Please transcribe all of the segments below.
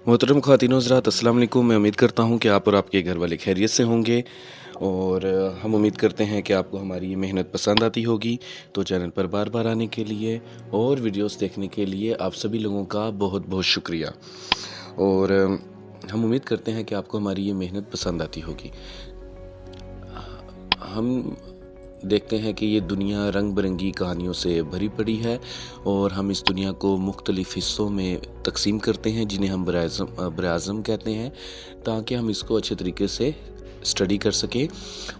मोहतरम ख़वातीन व हज़रात, अस्सलाम वालेकुम। मैं उम्मीद करता हूँ कि आप और आपके घर वाले खैरियत से होंगे और हम उम्मीद करते हैं कि आपको हमारी ये मेहनत पसंद आती होगी। तो चैनल पर बार बार आने के लिए और वीडियोस देखने के लिए आप सभी लोगों का बहुत बहुत शुक्रिया। और हम उम्मीद करते हैं कि आपको हमारी ये मेहनत पसंद आती होगी। हम देखते हैं कि ये दुनिया रंग बिरंगी कहानियों से भरी पड़ी है और हम इस दुनिया को मुख्तलिफ़ हिस्सों में तकसीम करते हैं जिन्हें हम बराज़म कहते हैं, ताकि हम इसको अच्छे तरीके से स्टडी कर सकें।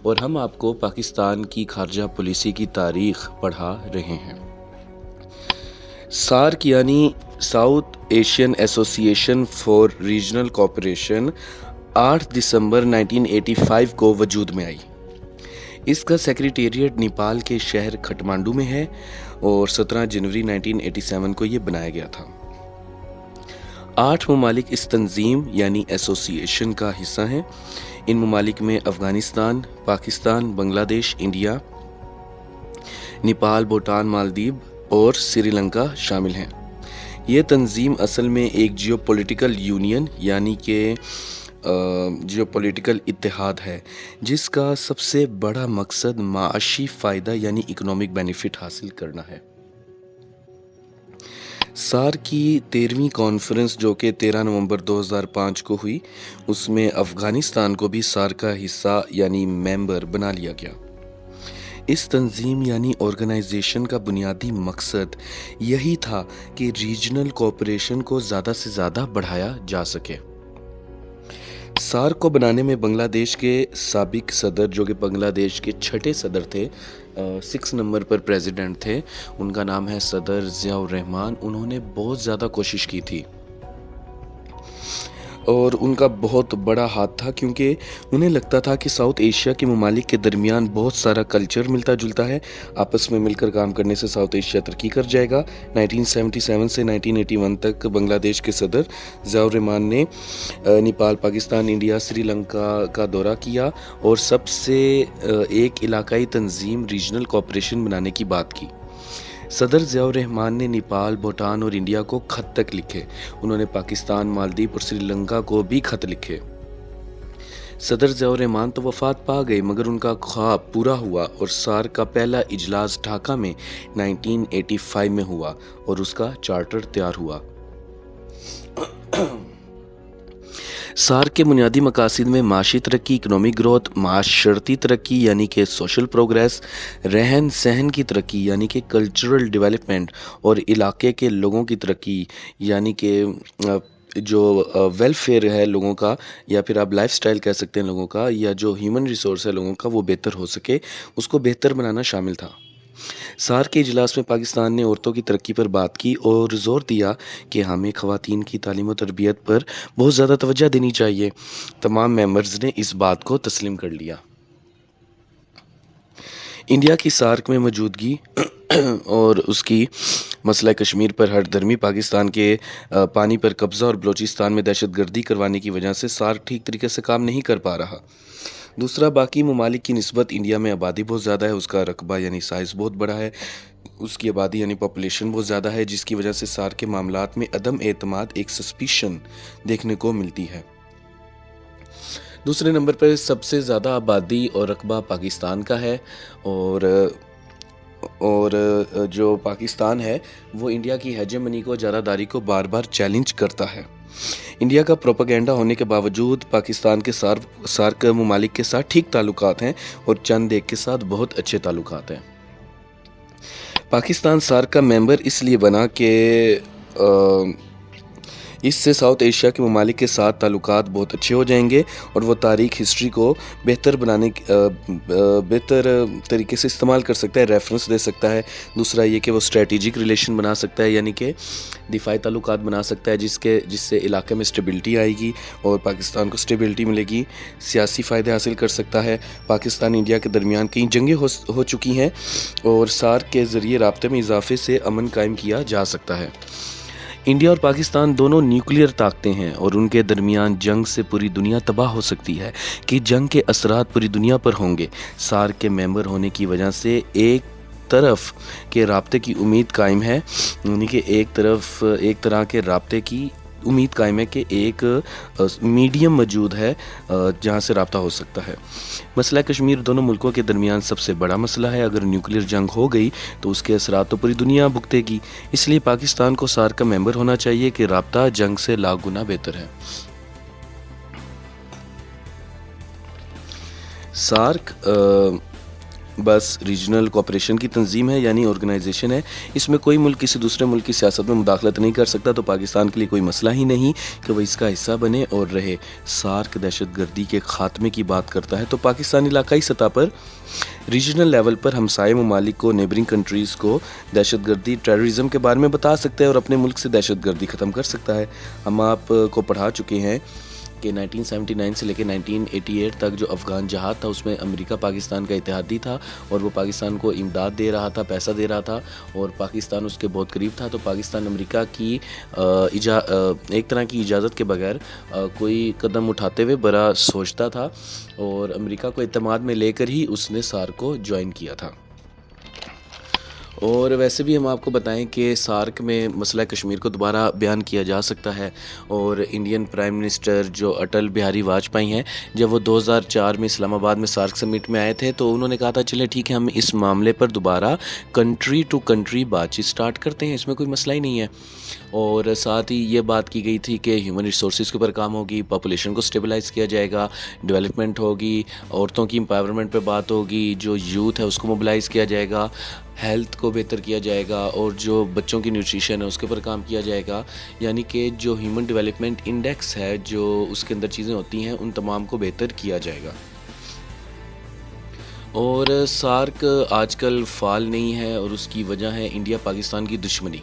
और हम आपको पाकिस्तान की खारजा पॉलिसी की तारीख़ पढ़ा रहे हैं। सार्क यानी south Asian association for regional cooperation 8 दिसंबर 1985 को वजूद में आई। इसका सेक्रेटेरिएट नेपाल के शहर खटमांडू में है और 17 जनवरी 1987 को ये बनाया गया था। 8 ममालिक इस तंजीम यानी एसोसिएशन का हिस्सा हैं। इन ममालिक में अफ़गानिस्तान, पाकिस्तान, बांग्लादेश, इंडिया, नेपाल, भूटान, मालदीव और श्रीलंका शामिल हैं। ये तंजीम असल में एक जियोपॉलिटिकल यूनियन यानी कि जियोपॉलिटिकल इत्तेहाद है, जिसका सबसे बड़ा मकसद माशी फ़ायदा यानी इकोनॉमिक बेनिफिट हासिल करना है। सार्क की 13वीं कॉन्फ्रेंस जो कि 13 नवंबर 2005 को हुई, उसमें अफ़गानिस्तान को भी सार्क का हिस्सा यानी मेंबर बना लिया गया। इस तंजीम यानी ऑर्गेनाइजेशन का बुनियादी मकसद यही था कि रीजनल कोऑपरेशन को ज़्यादा से ज़्यादा बढ़ाया जा सके। सार्क को बनाने में बांग्लादेश के साबिक सदर, जो कि बांग्लादेश के छठे सदर थे, 6 नंबर पर प्रेसिडेंट थे, उनका नाम है सदर ज़ियाउर रहमान। उन्होंने बहुत ज़्यादा कोशिश की थी और उनका बहुत बड़ा हाथ था, क्योंकि उन्हें लगता था कि साउथ एशिया के ममालिक के दरमियान बहुत सारा कल्चर मिलता जुलता है। आपस में मिलकर काम करने से साउथ एशिया तरक्की कर जाएगा। 1977 से 1981 तक बांग्लादेश के सदर ज़ियाउर रहमान ने नेपाल, पाकिस्तान, इंडिया, श्रीलंका का दौरा किया और सबसे एक इलाकाई तंजीम रीजनल कोऑपरेशन बनाने की बात की। सदर ज़ियाउर रहमान ने नेपाल, भूटान और इंडिया को खत तक लिखे। उन्होंने पाकिस्तान, मालदीव और श्रीलंका को भी खत लिखे। सदर ज़ियाउर रहमान तो वफ़ात पा गए, मगर उनका ख्वाब पूरा हुआ और सार्क का पहला इजलास ढाका में 1985 में हुआ और उसका चार्टर तैयार हुआ। सार्क के बुनियादी मकासद में माशी तरक्की, इकनॉमिक ग्रोथ, माशरती तरक्की यानी कि सोशल प्रोग्रेस, रहन सहन की तरक्की यानी कि कल्चरल डेवलपमेंट और इलाके के लोगों की तरक्की यानी कि जो वेलफेयर है लोगों का, या फिर आप लाइफ स्टाइल कह सकते हैं लोगों का, या जो ह्यूमन रिसोर्स है लोगों का, वो बेहतर हो सके, उसको बेहतर बनाना शामिल था। सार्क के इजलास में पाकिस्तान ने औरतों की तरक्की पर बात की और ज़ोर दिया कि हमें ख़वातीन की तालीम और तरबियत पर बहुत ज़्यादा तवज्जो देनी चाहिए। तमाम मेंबर्स ने इस बात को तस्लीम कर लिया। इंडिया की सार्क में मौजूदगी और उसकी मसला कश्मीर पर हरदर्मी, पाकिस्तान के पानी पर कब्ज़ा और बलूचिस्तान में दहशतगर्दी करवाने की वजह से सार्क ठीक तरीके से काम नहीं कर पा रहा। दूसरा, बाकी ममालिक की निस्बत इंडिया में आबादी बहुत ज़्यादा है, उसका रकबा यानी साइज़ बहुत बड़ा है, उसकी आबादी यानी पॉपुलेशन बहुत ज़्यादा है, जिसकी वजह से सार्क के मामलात में अदम एतमाद, एक सस्पिशन देखने को मिलती है। दूसरे नंबर पर सबसे ज़्यादा आबादी और रकबा पाकिस्तान का है और जो पाकिस्तान है वो इंडिया की हेजेमनी को, ज़्यादादारी को बार बार चैलेंज करता है। इंडिया का प्रोपेगेंडा होने के बावजूद पाकिस्तान के सार्क ममालिक के साथ ठीक ताल्लुकात हैं और चंद एक के साथ बहुत अच्छे ताल्लुकात हैं। पाकिस्तान सार्क का मेंबर इसलिए बना कि इससे साउथ एशिया के ममालिक के साथ ताल्लुकात बहुत अच्छे हो जाएंगे और वो तारीख, हिस्ट्री को बेहतर तरीके से इस्तेमाल कर सकता है, रेफरेंस दे सकता है। दूसरा ये कि वो स्ट्रेटेजिक रिलेशन बना सकता है, यानी कि दिफाई ताल्लुकात बना सकता है, जिससे इलाके में स्टेबिलिटी आएगी और पाकिस्तान को स्टेबिलिटी मिलेगी। सियासी फ़ायदे हासिल कर सकता है। पाकिस्तान इंडिया के दरमियान कई जंगें हो चुकी हैं और सार्क के ज़रिए राब्ते में इजाफे से अमन कायम किया जा सकता है। इंडिया और पाकिस्तान दोनों न्यूक्लियर ताकतें हैं और उनके दरमियान जंग से पूरी दुनिया तबाह हो सकती है कि जंग के असरात पूरी दुनिया पर होंगे। सार्क के मेंबर होने की वजह से एक तरफ के राब्ते की उम्मीद कायम है, यानी कि एक तरह के राब्ते की امید قائم ہے کہ ایک میڈیم موجود ہے جہاں سے رابطہ ہو سکتا ہے۔ مسئلہ کشمیر دونوں ملکوں کے درمیان سب سے بڑا مسئلہ ہے۔ اگر نیوکلیئر جنگ ہو گئی تو اس کے اثرات تو پوری دنیا بھگتے گی، اس لیے پاکستان کو سارک کا ممبر ہونا چاہیے کہ رابطہ جنگ سے لاکھ گنا بہتر ہے۔ سارک بس ریجنل کوآپریشن کی تنظیم ہے، یعنی آرگنائزیشن ہے۔ اس میں کوئی ملک کسی دوسرے ملک کی سیاست میں مداخلت نہیں کر سکتا، تو پاکستان کے لیے کوئی مسئلہ ہی نہیں کہ وہ اس کا حصہ بنے اور رہے۔ سارک دہشت گردی کے خاتمے کی بات کرتا ہے، تو پاکستان علاقائی سطح پر ریجنل لیول پر ہمسائے ممالک کو، نیبرنگ کنٹریز کو دہشت گردی، ٹیررزم کے بارے میں بتا سکتا ہے اور اپنے ملک سے دہشت گردی ختم کر سکتا ہے۔ ہم آپ کو پڑھا چکے ہیں کہ 1979 سے لے کے 1988 تک جو افغان جہاد تھا اس میں امریکہ پاکستان کا اتحادی تھا اور وہ پاکستان کو امداد دے رہا تھا، پیسہ دے رہا تھا اور پاکستان اس کے بہت قریب تھا۔ تو پاکستان امریکہ کی ایک طرح کی اجازت کے بغیر کوئی قدم اٹھاتے ہوئے بڑا سوچتا تھا اور امریکہ کو اعتماد میں لے کر ہی اس نے سارک کو جوائن کیا تھا۔ اور ویسے بھی ہم آپ کو بتائیں کہ سارک میں مسئلہ کشمیر کو دوبارہ بیان کیا جا سکتا ہے، اور انڈین پرائم منسٹر جو اٹل بہاری واجپئی ہیں، جب وہ 2004 میں اسلام آباد میں سارک سمٹ میں آئے تھے تو انہوں نے کہا تھا چلے ٹھیک ہے ہم اس معاملے پر دوبارہ کنٹری ٹو کنٹری بات چیت سٹارٹ کرتے ہیں، اس میں کوئی مسئلہ ہی نہیں ہے۔ اور ساتھ ہی یہ بات کی گئی تھی کہ ہیومن ریسورسز کے اوپر کام ہوگی، پاپولیشن کو سٹیبلائز کیا جائے گا، ڈیولپمنٹ ہوگی، عورتوں کی امپاورمنٹ پہ بات ہوگی، جو یوتھ ہے اس کو موبلائز کیا جائے گا، ہیلتھ کو بہتر کیا جائے گا، اور جو بچوں کی نیوٹریشن ہے اس کے اوپر کام کیا جائے گا، یعنی کہ جو ہیومن ڈیولپمنٹ انڈیکس ہے، جو اس کے اندر چیزیں ہوتی ہیں ان تمام کو بہتر کیا جائے گا۔ اور سارک آج کل فعال نہیں ہے اور اس کی وجہ ہے انڈیا پاکستان کی دشمنی۔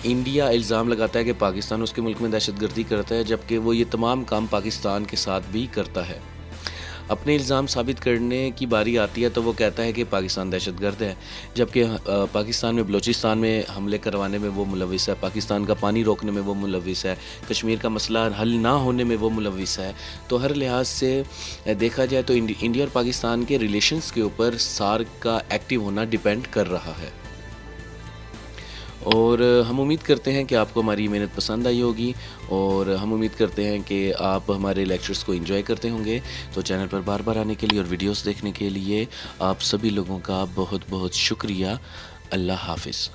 انڈیا الزام لگاتا ہے کہ پاکستان اس کے ملک میں دہشت گردی کرتا ہے، جبکہ وہ یہ تمام کام پاکستان کے ساتھ بھی کرتا ہے۔ اپنے الزام ثابت کرنے کی باری آتی ہے تو وہ کہتا ہے کہ پاکستان دہشت گرد ہے، جبکہ پاکستان میں بلوچستان میں حملے کروانے میں وہ ملوث ہے، پاکستان کا پانی روکنے میں وہ ملوث ہے، کشمیر کا مسئلہ حل نہ ہونے میں وہ ملوث ہے۔ تو ہر لحاظ سے دیکھا جائے تو انڈیا اور پاکستان کے ریلیشنز کے اوپر سارک کا ایکٹیو ہونا ڈیپینڈ کر رہا ہے۔ اور ہم امید کرتے ہیں کہ آپ کو ہماری محنت پسند آئی ہوگی، اور ہم امید کرتے ہیں کہ آپ ہمارے لیکچرز کو انجوائے کرتے ہوں گے۔ تو چینل پر بار بار آنے کے لیے اور ویڈیوز دیکھنے کے لیے آپ سبھی لوگوں کا بہت بہت شکریہ۔ اللہ حافظ۔